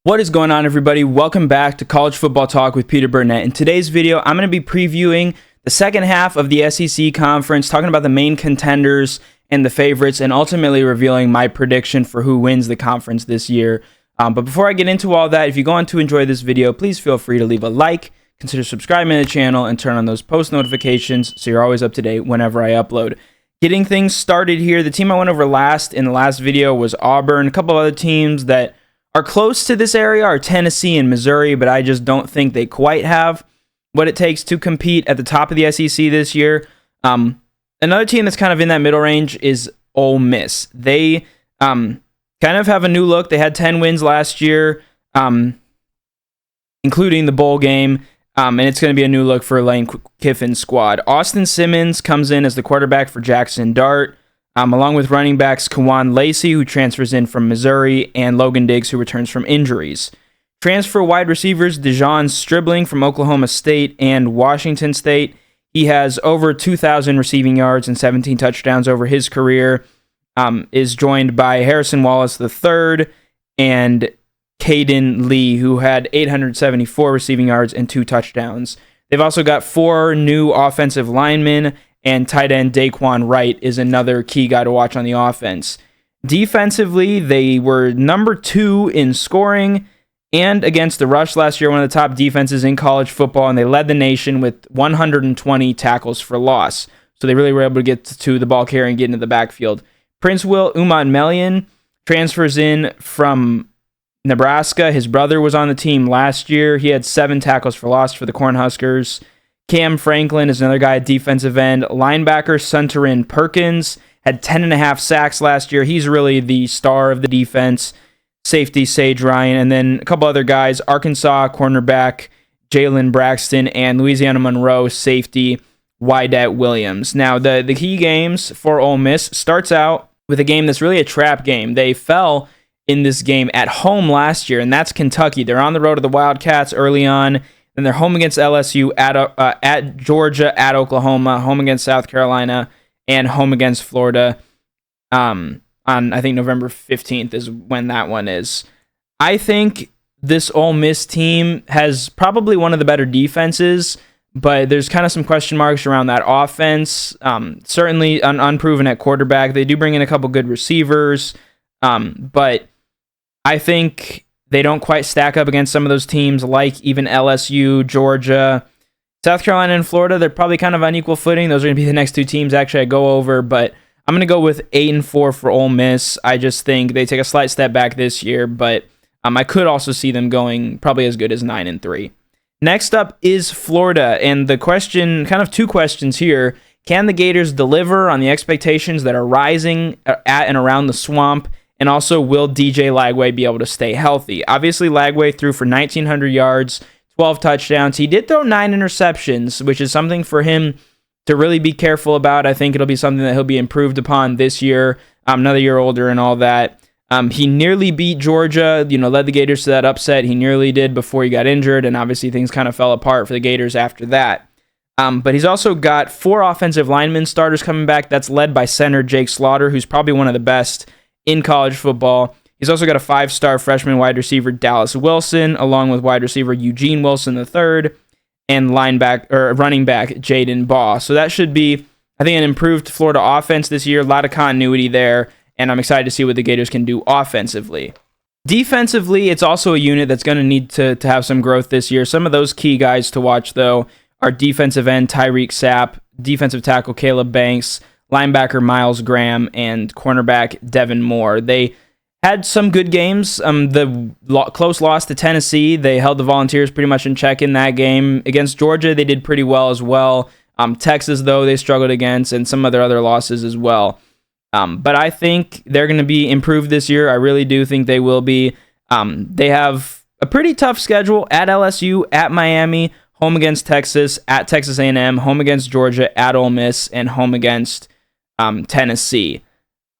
What is going on, everybody? Welcome back to College Football Talk with Peter Burnett. In today's video, I'm going to be previewing the second half of the SEC Conference, talking about the main contenders and the favorites, and ultimately revealing my prediction for who wins the conference this year. But before I get into all that, if you're going to enjoy this video, please feel free to leave a like, consider subscribing to the channel, and turn on those post notifications so you're always up to date whenever I upload. Getting things started here, the team I went over last in the last video was Auburn. A couple of other teams that are close to this area are Tennessee and Missouri, but I just don't think they quite have what it takes to compete at the top of the SEC this year. Another team that's kind of in that middle range is Ole Miss. They kind of have a new look. They had 10 wins last year, including the bowl game, and it's going to be a new look for Lane Kiffin's squad. Austin Simmons comes in as the quarterback for Jackson Dart, along with running backs Kawan Lacey, who transfers in from Missouri, and Logan Diggs, who returns from injuries. Transfer wide receivers Dejon Stribling from Oklahoma State and Washington State. He has over 2,000 receiving yards and 17 touchdowns over his career. Is joined by Harrison Wallace III and Caden Lee, who had 874 receiving yards and 2 touchdowns. They've also got 4 new offensive linemen, and tight end Daquan Wright is another key guy to watch on the offense. Defensively, they were number 2 in scoring and against the rush last year, one of the top defenses in college football, and they led the nation with 120 tackles for loss. So they really were able to get to the ball carrier and get into the backfield. Prince Will Umanmielen transfers in from Nebraska. His brother was on the team last year. He had 7 tackles for loss for the Cornhuskers. Cam Franklin is another guy at defensive end. Linebacker Sunterin Perkins had 10.5 sacks last year. He's really the star of the defense. Safety Sage Ryan, and then a couple other guys, Arkansas cornerback Jalen Braxton, and Louisiana Monroe safety Wydett Williams. Now, the key games for Ole Miss starts out with a game that's really a trap game. They fell in this game at home last year, and that's Kentucky. They're on the road to the Wildcats early on. Then they're home against LSU, at Georgia, at Oklahoma, home against South Carolina, and home against Florida on, I think, November 15th is when that one is. I think this Ole Miss team has probably one of the better defenses, but there's kind of some question marks around that offense. Certainly unproven at quarterback. They do bring in a couple good receivers, but I think they don't quite stack up against some of those teams like even LSU, Georgia, South Carolina, and Florida. They're probably kind of on equal footing. Those are going to be the next 2 teams actually I go over, but I'm going to go with 8-4 for Ole Miss. I just think they take a slight step back this year, but I could also see them going probably as good as 9-3. Next up is Florida, and the question, kind of 2 questions here. Can the Gators deliver on the expectations that are rising at and around the swamp? And also, will DJ Lagway be able to stay healthy? Obviously, Lagway threw for 1,900 yards, 12 touchdowns. He did throw 9 interceptions, which is something for him to really be careful about. I think it'll be something that he'll be improved upon this year, another year older and all that. He nearly beat Georgia, led the Gators to that upset. He nearly did before he got injured, and obviously things kind of fell apart for the Gators after that. But he's also got 4 offensive lineman starters coming back. That's led by center Jake Slaughter, who's probably one of the best in college football. He's also got a 5-star freshman wide receiver Dallas Wilson, along with wide receiver Eugene Wilson III, and running back Jaden Baugh. So that should be, I think, an improved Florida offense this year. A lot of continuity there, and I'm excited to see what the Gators can do offensively. Defensively, it's also a unit that's going to need to have some growth this year. Some of those key guys to watch, though, are defensive end Tyreek Sapp, defensive tackle Caleb Banks, linebacker Miles Graham, and cornerback Devin Moore. They had some good games. The close loss to Tennessee, they held the Volunteers pretty much in check in that game. Against Georgia, they did pretty well as well. Texas, though, they struggled against, and some of their other losses as well. But I think they're going to be improved this year. I really do think they will be. They have a pretty tough schedule at LSU, at Miami, home against Texas, at Texas A&M, home against Georgia, at Ole Miss, and home against Tennessee.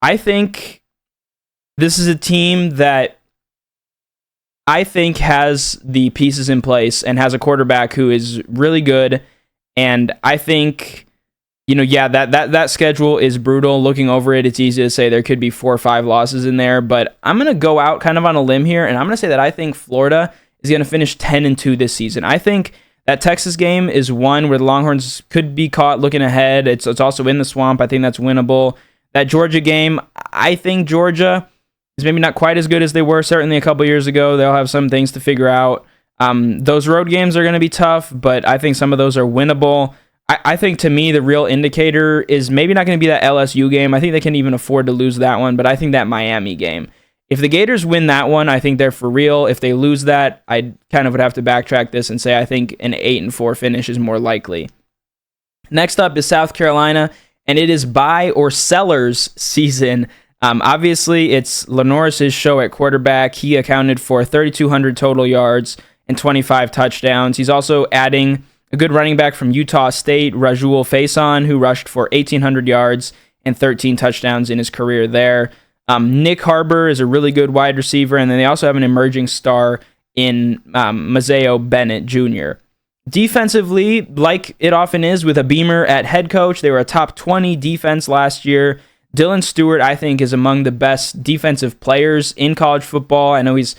I think this is a team that I think has the pieces in place and has a quarterback who is really good, and I think Yeah, that schedule is brutal. Looking over it, it's easy to say there could be 4 or 5 losses in there, but I'm going to go out kind of on a limb here, and I'm going to say that I think Florida is going to finish 10-2 this season. I think that Texas game is one where the Longhorns could be caught looking ahead. It's also in the swamp. I think that's winnable. That Georgia game, I think Georgia is maybe not quite as good as they were certainly a couple years ago. They'll have some things to figure out. Those road games are going to be tough, but I think some of those are winnable. I think, to me, the real indicator is maybe not going to be that LSU game. I think they can even afford to lose that one, but I think that Miami game. If the Gators win that one, I think they're for real. If they lose that, I kind of would have to backtrack this and say I think an 8-4 finish is more likely. Next up is South Carolina, and it is buy or sellers season. Obviously, it's Lenoris's show at quarterback. He accounted for 3,200 total yards and 25 touchdowns. He's also adding a good running back from Utah State, Rajul Faison, who rushed for 1,800 yards and 13 touchdowns in his career there. Nick Harbor is a really good wide receiver, and then they also have an emerging star in Mazeo Bennett Jr. Defensively, like it often is with a Beamer at head coach, they were a top 20 defense last year. Dylan Stewart, I think, is among the best defensive players in college football. I know he's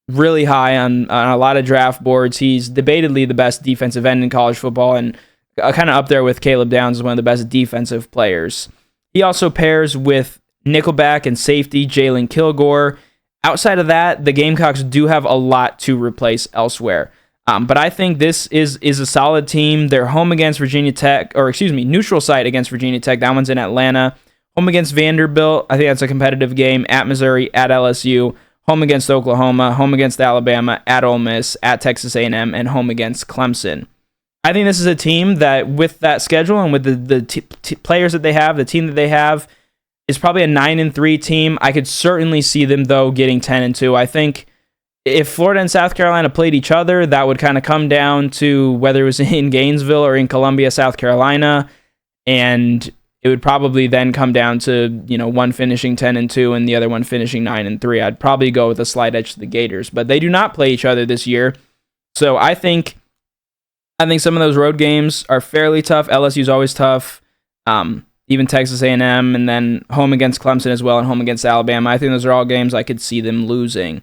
really high on a lot of draft boards. He's debatedly the best defensive end in college football and kind of up there with Caleb Downs as one of the best defensive players. He also pairs with nickelback and safety Jalen Kilgore. Outside of that, the Gamecocks do have a lot to replace elsewhere. But I think this is a solid team. They're home against Virginia Tech, neutral site against Virginia Tech. That one's in Atlanta. Home against Vanderbilt. I think that's a competitive game. At Missouri, at LSU. Home against Oklahoma, home against Alabama, at Ole Miss, at Texas A&M, and home against Clemson. I think this is a team that, with that schedule and with the players that they have, the team that they have, is probably a 9-3 team. I could certainly see them, though, getting 10-2. I think if Florida and South Carolina played each other, that would kind of come down to whether it was in Gainesville or in Columbia, South Carolina, and it would probably then come down to, one finishing 10-2 and the other one finishing 9-3. I'd probably go with a slight edge to the Gators, but they do not play each other this year. So I think some of those road games are fairly tough. LSU's always tough. Even Texas A&M, and then home against Clemson as well, and home against Alabama. I think those are all games I could see them losing.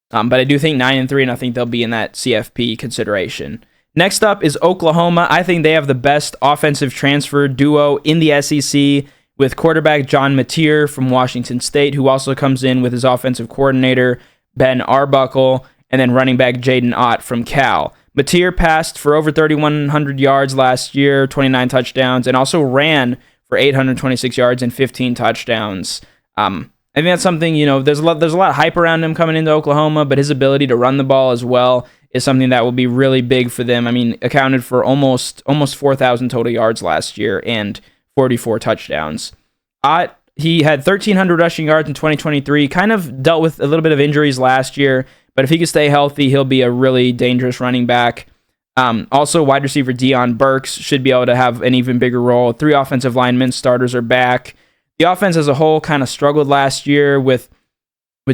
But I do think 9-3, and I think they'll be in that CFP consideration. Next up is Oklahoma. I think they have the best offensive transfer duo in the SEC with quarterback John Mateer from Washington State, who also comes in with his offensive coordinator, Ben Arbuckle, and then running back Jaden Ott from Cal. Mateer passed for over 3,100 yards last year, 29 touchdowns, and also ran for 826 yards and 15 touchdowns. I think that's something, there's a lot of hype around him coming into Oklahoma, but his ability to run the ball as well is something that will be really big for them. I mean, accounted for almost 4,000 total yards last year and 44 touchdowns. He had 1,300 rushing yards in 2023, kind of dealt with a little bit of injuries last year, but if he can stay healthy, he'll be a really dangerous running back. Also, wide receiver Deion Burks should be able to have an even bigger role. 3 offensive linemen starters are back. The offense as a whole kind of struggled last year with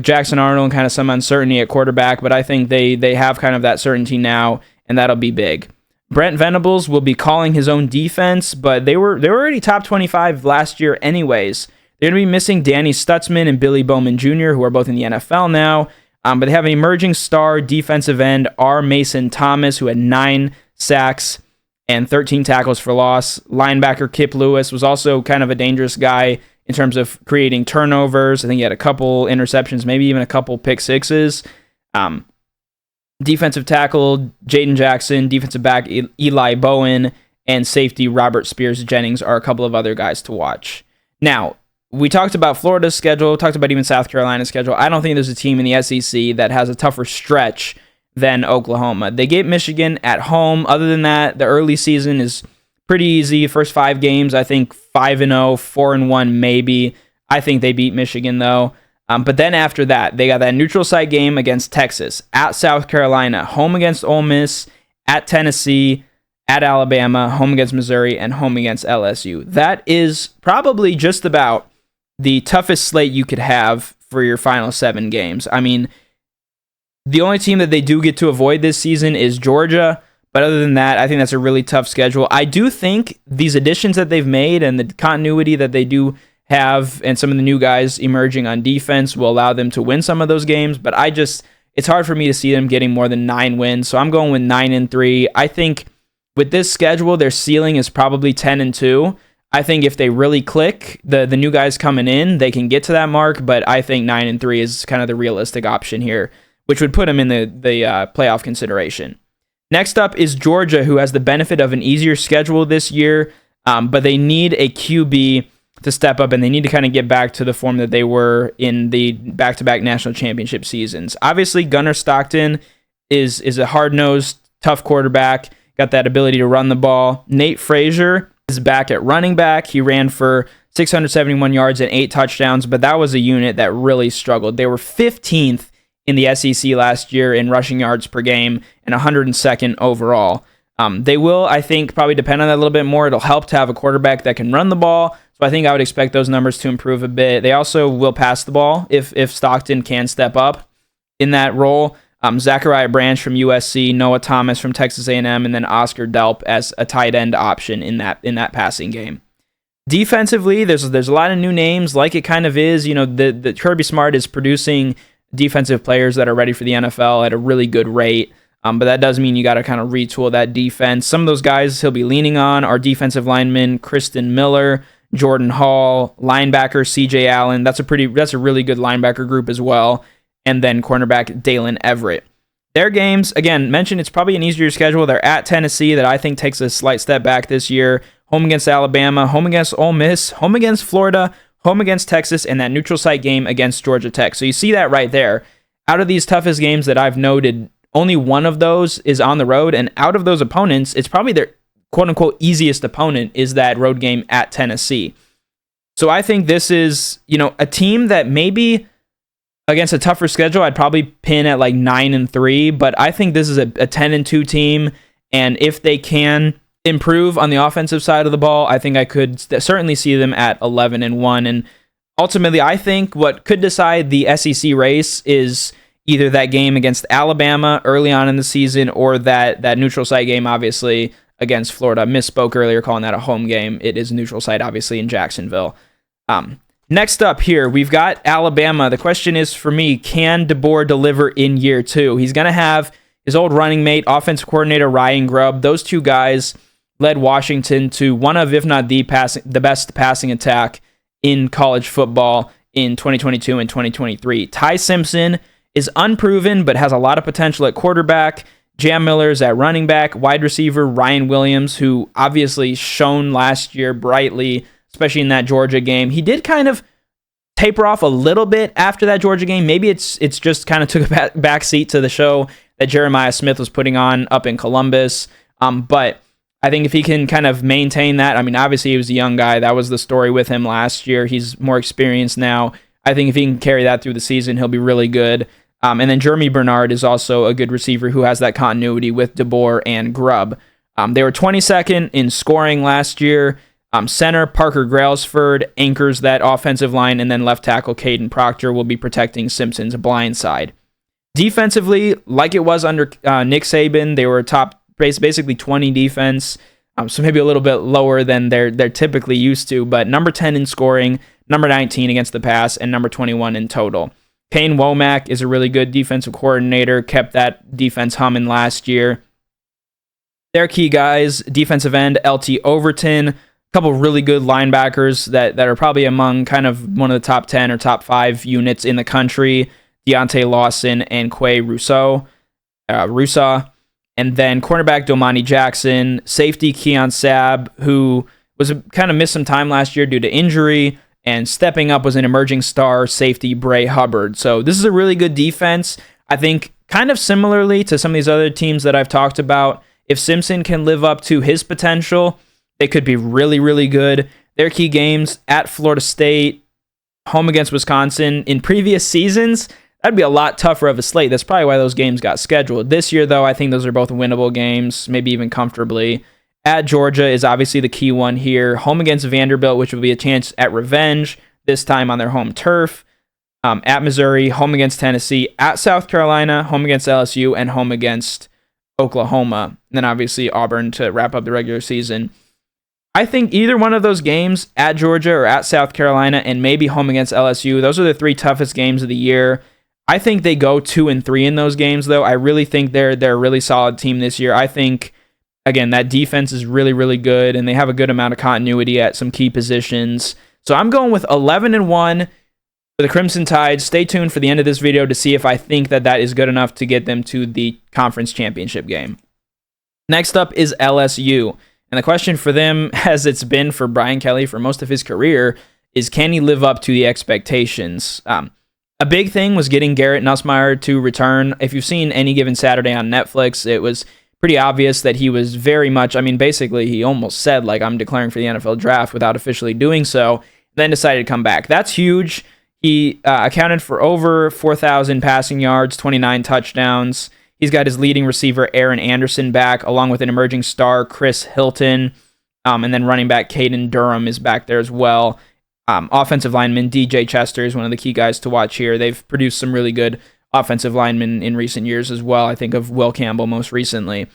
Jackson Arnold and kind of some uncertainty at quarterback, but I think they have kind of that certainty now, and that'll be big. Brent Venables will be calling his own defense, but they were already top 25 last year anyways. They're going to be missing Danny Stutzman and Billy Bowman Jr., who are both in the NFL now, but they have an emerging star defensive end, R. Mason Thomas, who had 9 sacks and 13 tackles for loss. Linebacker Kip Lewis was also kind of a dangerous guy in terms of creating turnovers. I think he had a couple interceptions, maybe even a couple pick sixes. Defensive tackle Jaden Jackson, defensive back Eli Bowen, and safety Robert Spears Jennings are a couple of other guys to watch. Now, we talked about Florida's schedule, talked about even South Carolina's schedule. I don't think there's a team in the SEC that has a tougher stretch than Oklahoma. They get Michigan at home. Other than that, the early season is pretty easy. First 5 games, I think 5-0, 4-1 maybe. I think they beat Michigan though. But then after that, they got that neutral site game against Texas, at South Carolina, home against Ole Miss, at Tennessee, at Alabama, home against Missouri, and home against LSU. That is probably just about the toughest slate you could have for your final 7 games. I mean, the only team that they do get to avoid this season is Georgia, But other than that, I think that's a really tough schedule. I do think these additions that they've made and the continuity that they do have and some of the new guys emerging on defense will allow them to win some of those games. But it's hard for me to see them getting more than 9 wins. So I'm going with 9-3. I think with this schedule, their ceiling is probably 10-2. I think if they really click, the new guys coming in, they can get to that mark. But I think 9-3 is kind of the realistic option here, which would put them in the playoff consideration. Next up is Georgia, who has the benefit of an easier schedule this year, but they need a QB to step up, and they need to kind of get back to the form that they were in the back-to-back national championship seasons. Obviously, Gunnar Stockton is a hard-nosed, tough quarterback, got that ability to run the ball. Nate Frazier is back at running back. He ran for 671 yards and 8 touchdowns, but that was a unit that really struggled. They were 15th in the SEC last year in rushing yards per game and 102nd overall. They will, I think, probably depend on that a little bit more. It'll help to have a quarterback that can run the ball, so I think I would expect those numbers to improve a bit. They also will pass the ball if Stockton can step up in that role. Zachariah Branch from USC, Noah Thomas from Texas A&M, and then Oscar Delp as a tight end option in that passing game. Defensively, there's a lot of new names, like it kind of is. The Kirby Smart is producing defensive players that are ready for the NFL at a really good rate. But that does mean you got to kind of retool that defense. Some of those guys he'll be leaning on are defensive linemen Kristen Miller, Jordan Hall, linebacker CJ Allen. That's a really good linebacker group as well. And then cornerback Dalen Everett. Their games, again, mentioned it's probably an easier schedule. They're at Tennessee, that I think takes a slight step back this year. Home against Alabama, home against Ole Miss, home against Florida, home against Texas, and that neutral site game against Georgia Tech. So you see that right there. Out of these toughest games that I've noted, only one of those is on the road, and out of those opponents, it's probably their quote-unquote easiest opponent is that road game at Tennessee. So I think this is, a team that maybe against a tougher schedule, I'd probably pin at like 9-3, but I think this is a 10-2 team, and if they can improve on the offensive side of the ball, I think I could certainly see them at 11-1. And ultimately, I think what could decide the SEC race is either that game against Alabama early on in the season or that neutral site game, obviously, against Florida. Misspoke earlier calling that a home game. It is neutral site, obviously, in Jacksonville. Next up here, we've got Alabama. The question is, for me, can DeBoer deliver in year 2? He's going to have his old running mate, offensive coordinator Ryan Grubb. Those two guys led Washington to one of, if not the best passing attack in college football in 2022 and 2023. Ty Simpson is unproven, but has a lot of potential at quarterback. Jam Miller's at running back. Wide receiver Ryan Williams, who obviously shone last year brightly, especially in that Georgia game. He did kind of taper off a little bit after that Georgia game. Maybe it's just kind of took a back seat to the show that Jeremiah Smith was putting on up in Columbus. But I think if he can kind of maintain that, obviously he was a young guy. That was the story with him last year. He's more experienced now. I think if he can carry that through the season, he'll be really good. And then Jeremy Bernard is also a good receiver who has that continuity with DeBoer and Grubb. They were 22nd in scoring last year. Center Parker Grailsford anchors that offensive line, and then left tackle Caden Proctor will be protecting Simpson's blind side. Defensively, like it was under Nick Saban, they were top basically 20 defense, so maybe a little bit lower than they're typically used to, but number 10 in scoring, number 19 against the pass, and number 21 in total. Kane Womack is a really good defensive coordinator, kept that defense humming last year. Their key guys, defensive end L.T. Overton, a couple really good linebackers that are probably among kind of one of the top 10 or top 5 units in the country, Deontay Lawson and Quay Russo. And then cornerback Domani Jackson, safety Keon Sabb, who was kind of missed some time last year due to injury, and stepping up was an emerging star safety Bray Hubbard. So this is a really good defense. I think kind of similarly to some of these other teams that I've talked about, if Simpson can live up to his potential, they could be really, really good. Their key games at Florida State, home against Wisconsin. In previous seasons, that'd be a lot tougher of a slate. That's probably why those games got scheduled. This year, though, I think those are both winnable games, maybe even comfortably. At Georgia is obviously the key one here. Home against Vanderbilt, which will be a chance at revenge, this time on their home turf. At Missouri, home against Tennessee. At South Carolina, home against LSU, and home against Oklahoma, and then obviously Auburn to wrap up the regular season. I think either one of those games, at Georgia or at South Carolina, and maybe home against LSU, those are the 3 toughest games of the year. I think they go 2-3 in those games, though. I really think they're a really solid team this year. I think, again, that defense is really, really good, and they have a good amount of continuity at some key positions. So I'm going with 11-1 for the Crimson Tide. Stay tuned for the end of this video to see if I think that is good enough to get them to the conference championship game. Next up is LSU. And the question for them, as it's been for Brian Kelly for most of his career, is can he live up to the expectations? A big thing was getting Garrett Nussmeier to return. If you've seen Any Given Saturday on Netflix, it was pretty obvious that he was very much, basically he almost said, like, I'm declaring for the NFL draft without officially doing so, then decided to come back. That's huge. He accounted for over 4,000 passing yards, 29 touchdowns. He's got his leading receiver, Aaron Anderson, back, along with an emerging star, Chris Hilton. And then running back, Caden Durham is back there as well. Offensive lineman, DJ Chester is one of the key guys to watch here. They've produced some really good offensive linemen in recent years as well. I think of Will Campbell most recently.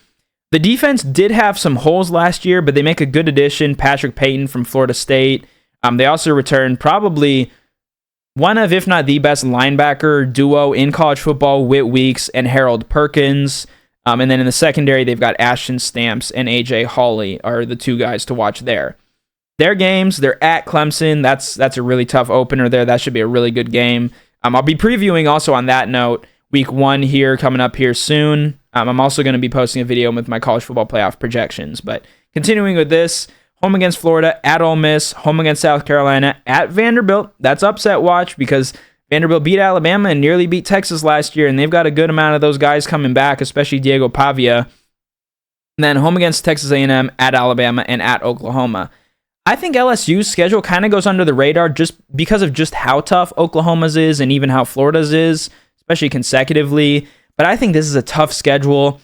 The defense did have some holes last year, but they make a good addition. Patrick Payton from Florida State. They also returned probably one of, if not the best linebacker duo in college football, Whit Weeks and Harold Perkins. And then in the secondary, they've got Ashton Stamps and AJ Hawley are the 2 guys to watch there. Their games, they're at Clemson. That's a really tough opener there. That should be a really good game. I'll be previewing also on that note week 1 here coming up here soon. I'm also going to be posting a video with my college football playoff projections. But continuing with this, home against Florida, at Ole Miss, home against South Carolina, at Vanderbilt. That's upset watch because Vanderbilt beat Alabama and nearly beat Texas last year, and they've got a good amount of those guys coming back, especially Diego Pavia. And then home against Texas A&M, at Alabama, and at Oklahoma. I think LSU's schedule kind of goes under the radar just because of just how tough Oklahoma's is and even how Florida's is, especially consecutively. But I think this is a tough schedule.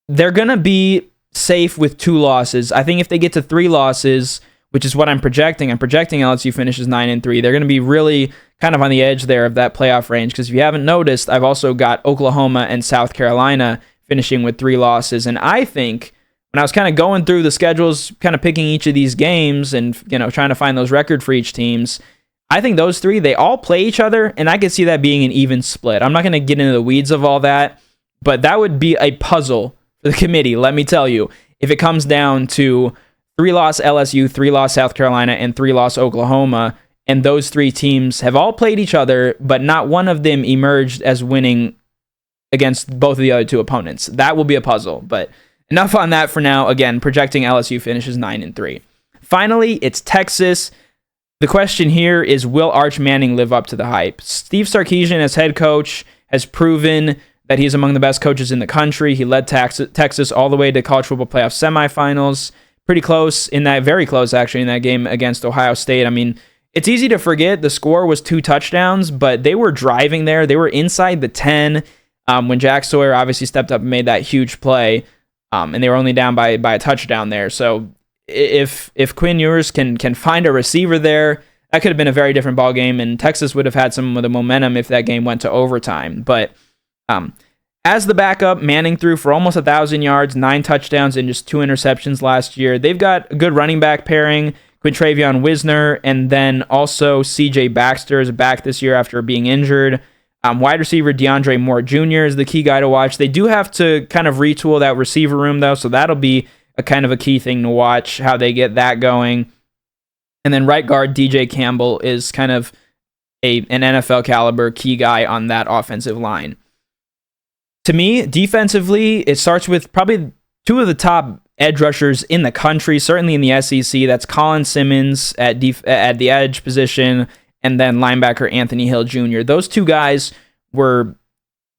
They're going to be safe with 2 losses. I think if they get to 3 losses, which is what I'm projecting LSU finishes 9-3. They're going to be really kind of on the edge there of that playoff range because if you haven't noticed, I've also got Oklahoma and South Carolina finishing with 3 losses. And I think when I was kind of going through the schedules, kind of picking each of these games and, trying to find those records for each teams, I think those 3, they all play each other, and I could see that being an even split. I'm not going to get into the weeds of all that, but that would be a puzzle for the committee, let me tell you, if it comes down to 3-loss LSU, 3-loss South Carolina, and 3-loss Oklahoma, and those 3 teams have all played each other, but not one of them emerged as winning against both of the other 2 opponents. That will be a puzzle, but enough on that for now. Again, projecting LSU finishes 9-3. Finally, it's Texas. The question here is, will Arch Manning live up to the hype? Steve Sarkisian, as head coach, has proven that he's among the best coaches in the country. He led Texas all the way to college football playoff semifinals. Pretty close very close actually, in that game against Ohio State. It's easy to forget the score was 2 touchdowns, but they were driving there. They were inside the 10 when Jack Sawyer obviously stepped up and made that huge play. And they were only down by a touchdown there. So if Quinn Ewers can find a receiver there, that could have been a very different ball game, and Texas would have had some of the momentum if that game went to overtime. But as the backup, Manning threw for almost 1,000 yards, 9 touchdowns, and just 2 interceptions last year. They've got a good running back pairing, Quintravion Wisner, and then also C.J. Baxter is back this year after being injured. Wide receiver DeAndre Moore Jr. is the key guy to watch. They do have to kind of retool that receiver room, though, so that'll be a kind of a key thing to watch, how they get that going. And then right guard DJ Campbell is kind of an NFL caliber key guy on that offensive line. To me, defensively, it starts with probably 2 of the top edge rushers in the country, certainly in the SEC. That's Colin Simmons at the edge position, and then linebacker Anthony Hill Jr. Those 2 guys were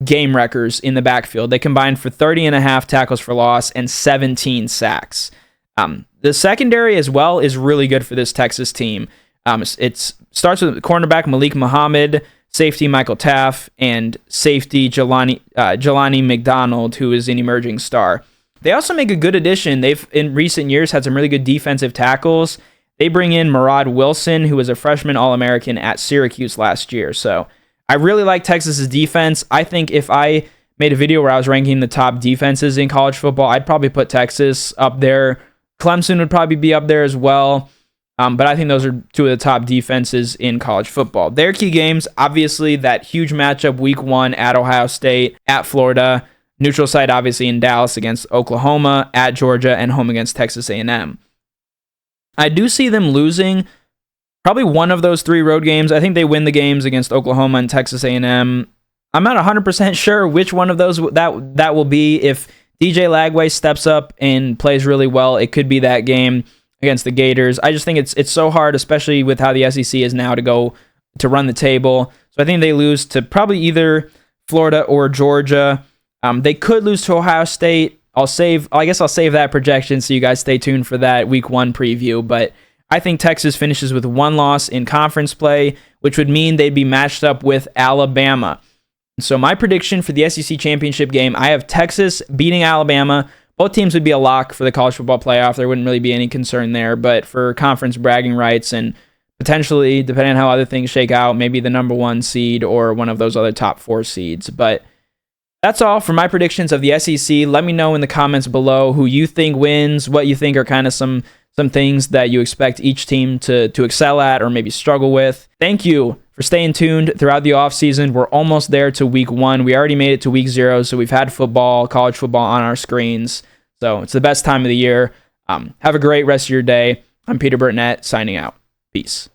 game wreckers in the backfield. They combined for 30.5 tackles for loss and 17 sacks. The secondary as well is really good for this Texas team. It starts with cornerback Malik Muhammad, safety Michael Taff, and safety Jelani McDonald, who is an emerging star. They also make a good addition. They've, in recent years, had some really good defensive tackles. They bring in Murad Wilson, who was a freshman All-American at Syracuse last year. So I really like Texas's defense. I think if I made a video where I was ranking the top defenses in college football. I'd probably put Texas up there. Clemson would probably be up there as well. But I think those are two of the top defenses in college football. Their key games, obviously, that huge matchup week 1 at Ohio State, at Florida, neutral site obviously in Dallas against Oklahoma, at Georgia, and home against Texas A&M. I do see them losing probably one of those 3 road games. I think they win the games against Oklahoma and Texas A&M. I'm not 100% sure which one of those that will be. If DJ Lagway steps up and plays really well, it could be that game against the Gators. I just think it's so hard, especially with how the SEC is now to run the table. So I think they lose to probably either Florida or Georgia. They could lose to Ohio State. I guess I'll save that projection so you guys stay tuned for that week 1 preview. But I think Texas finishes with 1 loss in conference play, which would mean they'd be matched up with Alabama. So my prediction for the SEC championship game, I have Texas beating Alabama. Both teams would be a lock for the college football playoff. There wouldn't really be any concern there. But for conference bragging rights and potentially, depending on how other things shake out, maybe the number 1 seed or one of those other top 4 seeds. But that's all for my predictions of the SEC. Let me know in the comments below who you think wins, what you think are kind of some things that you expect each team to excel at or maybe struggle with. Thank you for staying tuned throughout the offseason. We're almost there to week 1. We already made it to week 0, so we've had football, college football on our screens. So it's the best time of the year. Have a great rest of your day. I'm Peter Burtnett signing out. Peace.